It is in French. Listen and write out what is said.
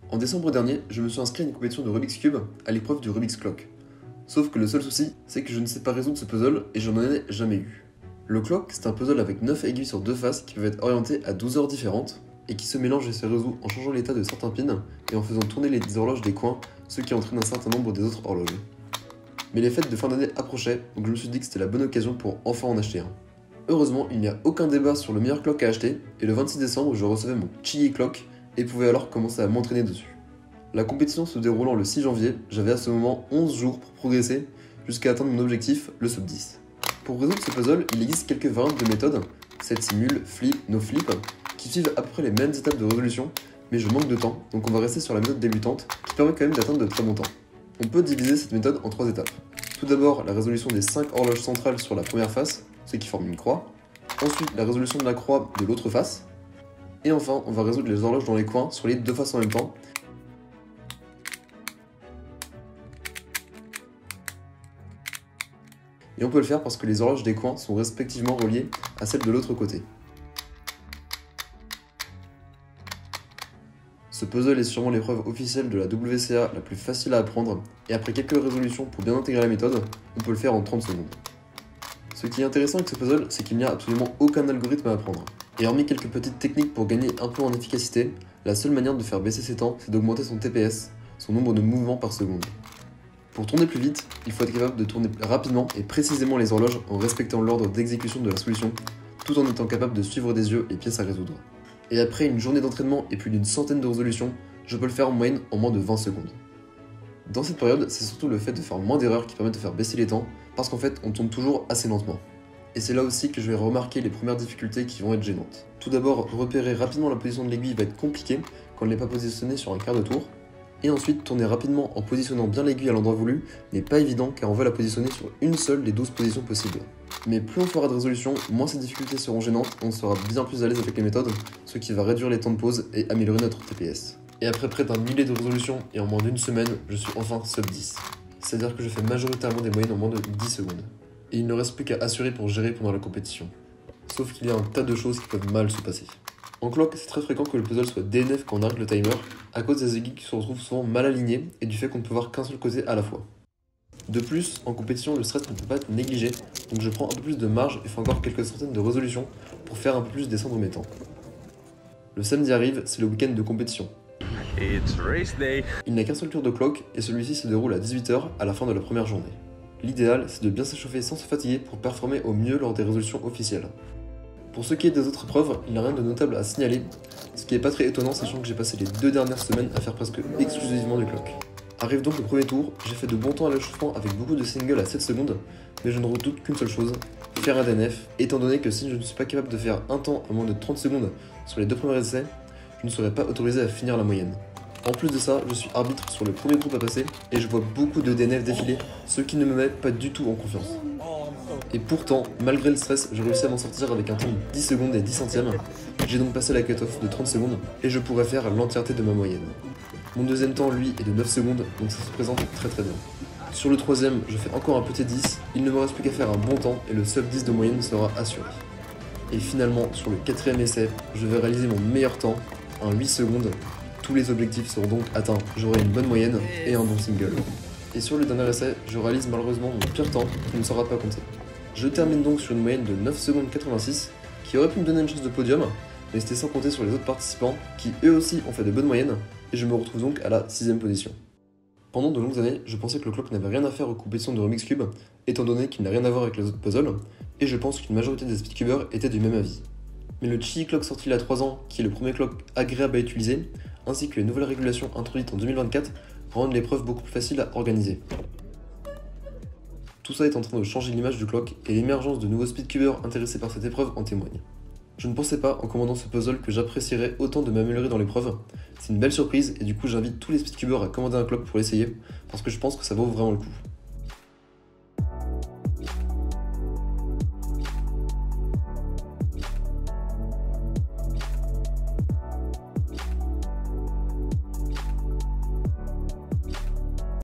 En décembre dernier, je me suis inscrit à une compétition de Rubik's Cube à l'épreuve du Rubik's Clock. Sauf que le seul souci, c'est que je ne sais pas résoudre ce puzzle et je n'en ai jamais eu. Le clock, c'est un puzzle avec 9 aiguilles sur 2 faces qui peuvent être orientées à 12 heures différentes et qui se mélangent et se résout en changeant l'état de certains pins et en faisant tourner les horloges des coins, ce qui entraîne un certain nombre des autres horloges. Mais les fêtes de fin d'année approchaient, donc je me suis dit que c'était la bonne occasion pour enfin en acheter un. Heureusement, il n'y a aucun débat sur le meilleur clock à acheter et le 26 décembre, je recevais mon Chi Clock et pouvais alors commencer à m'entraîner dessus. La compétition se déroulant le 6 janvier, j'avais à ce moment 11 jours pour progresser jusqu'à atteindre mon objectif, le sub 10. Pour résoudre ce puzzle, il existe quelques variantes de méthodes, set simul, flip, no flip, qui suivent à peu près les mêmes étapes de résolution, mais je manque de temps, donc on va rester sur la méthode débutante, qui permet quand même d'atteindre de très bons temps. On peut diviser cette méthode en 3 étapes. Tout d'abord, la résolution des 5 horloges centrales sur la première face, ce qui forme une croix. Ensuite, la résolution de la croix de l'autre face. Et enfin, on va résoudre les horloges dans les coins sur les 2 faces en même temps. Et on peut le faire parce que les horloges des coins sont respectivement reliées à celles de l'autre côté. Ce puzzle est sûrement l'épreuve officielle de la WCA la plus facile à apprendre, et après quelques résolutions pour bien intégrer la méthode, on peut le faire en 30 secondes. Ce qui est intéressant avec ce puzzle, c'est qu'il n'y a absolument aucun algorithme à apprendre. Et hormis quelques petites techniques pour gagner un peu en efficacité, la seule manière de faire baisser ses temps, c'est d'augmenter son TPS, son nombre de mouvements par seconde. Pour tourner plus vite, il faut être capable de tourner rapidement et précisément les horloges en respectant l'ordre d'exécution de la solution, tout en étant capable de suivre des yeux les pièces à résoudre. Et après une journée d'entraînement et plus d'une centaine de résolutions, je peux le faire en moyenne en moins de 20 secondes. Dans cette période, c'est surtout le fait de faire moins d'erreurs qui permet de faire baisser les temps, parce qu'en fait, on tourne toujours assez lentement. Et c'est là aussi que je vais remarquer les premières difficultés qui vont être gênantes. Tout d'abord, repérer rapidement la position de l'aiguille va être compliqué quand elle n'est pas positionnée sur un quart de tour. Et ensuite, tourner rapidement en positionnant bien l'aiguille à l'endroit voulu n'est pas évident car on veut la positionner sur une seule des 12 positions possibles. Mais plus on fera de résolutions, moins ces difficultés seront gênantes, on sera bien plus à l'aise avec les méthodes, ce qui va réduire les temps de pause et améliorer notre TPS. Et après près d'un millier de résolutions et en moins d'une semaine, je suis enfin sub 10. C'est-à-dire que je fais majoritairement des moyennes en moins de 10 secondes. Et il ne reste plus qu'à assurer pour gérer pendant la compétition. Sauf qu'il y a un tas de choses qui peuvent mal se passer. En clock, c'est très fréquent que le puzzle soit DNF quand on arrête le timer, à cause des aiguilles qui se retrouvent souvent mal alignées et du fait qu'on ne peut voir qu'un seul côté à la fois. De plus, en compétition, le stress ne peut pas être négligé, donc je prends un peu plus de marge et fais encore quelques centaines de résolutions pour faire un peu plus descendre mes temps. Le samedi arrive, c'est le week-end de compétition. It's race day. Il n'a qu'un seul tour de clock et celui-ci se déroule à 18 h à la fin de la première journée. L'idéal, c'est de bien s'échauffer sans se fatiguer pour performer au mieux lors des résolutions officielles. Pour ce qui est des autres épreuves, il n'y a rien de notable à signaler, ce qui n'est pas très étonnant sachant que j'ai passé les 2 dernières semaines à faire presque exclusivement du clock. Arrive donc le premier tour, j'ai fait de bons temps à l'échauffement avec beaucoup de singles à 7 secondes, mais je ne redoute qu'une seule chose, faire un DNF, étant donné que si je ne suis pas capable de faire un temps à moins de 30 secondes sur les 2 premiers essais, je ne serai pas autorisé à finir la moyenne. En plus de ça, je suis arbitre sur le premier groupe à passer et je vois beaucoup de DNF défiler, ce qui ne me met pas du tout en confiance. Et pourtant, malgré le stress, j'ai réussi à m'en sortir avec un temps de 10 secondes et 10 centièmes. J'ai donc passé la cut-off de 30 secondes et je pourrais faire l'entièreté de ma moyenne. Mon deuxième temps, lui, est de 9 secondes, donc ça se présente très très bien. Sur le troisième, je fais encore un petit 10, il ne me reste plus qu'à faire un bon temps et le sub 10 de moyenne sera assuré. Et finalement, sur le quatrième essai, je vais réaliser mon meilleur temps, un 8 secondes. Tous les objectifs seront donc atteints, j'aurai une bonne moyenne et un bon single. Et sur le dernier essai, je réalise malheureusement mon pire temps qui ne sera pas compté. Je termine donc sur une moyenne de 9 secondes 86, qui aurait pu me donner une chance de podium, mais c'était sans compter sur les autres participants qui eux aussi ont fait de bonnes moyennes, et je me retrouve donc à la 6ème position. Pendant de longues années, je pensais que le clock n'avait rien à faire aux compétitions de Rubik's Cube, étant donné qu'il n'a rien à voir avec les autres puzzles, et je pense qu'une majorité des speedcubers étaient du même avis. Mais le Chi Clock sorti il y a 3 ans, qui est le premier clock agréable à utiliser, ainsi que les nouvelles régulations introduites en 2024, rendent l'épreuve beaucoup plus facile à organiser. Tout ça est en train de changer l'image du clock, et l'émergence de nouveaux speedcubers intéressés par cette épreuve en témoigne. Je ne pensais pas, en commandant ce puzzle, que j'apprécierais autant de m'améliorer dans l'épreuve. C'est une belle surprise, et du coup j'invite tous les speedcubers à commander un clock pour l'essayer, parce que je pense que ça vaut vraiment le coup.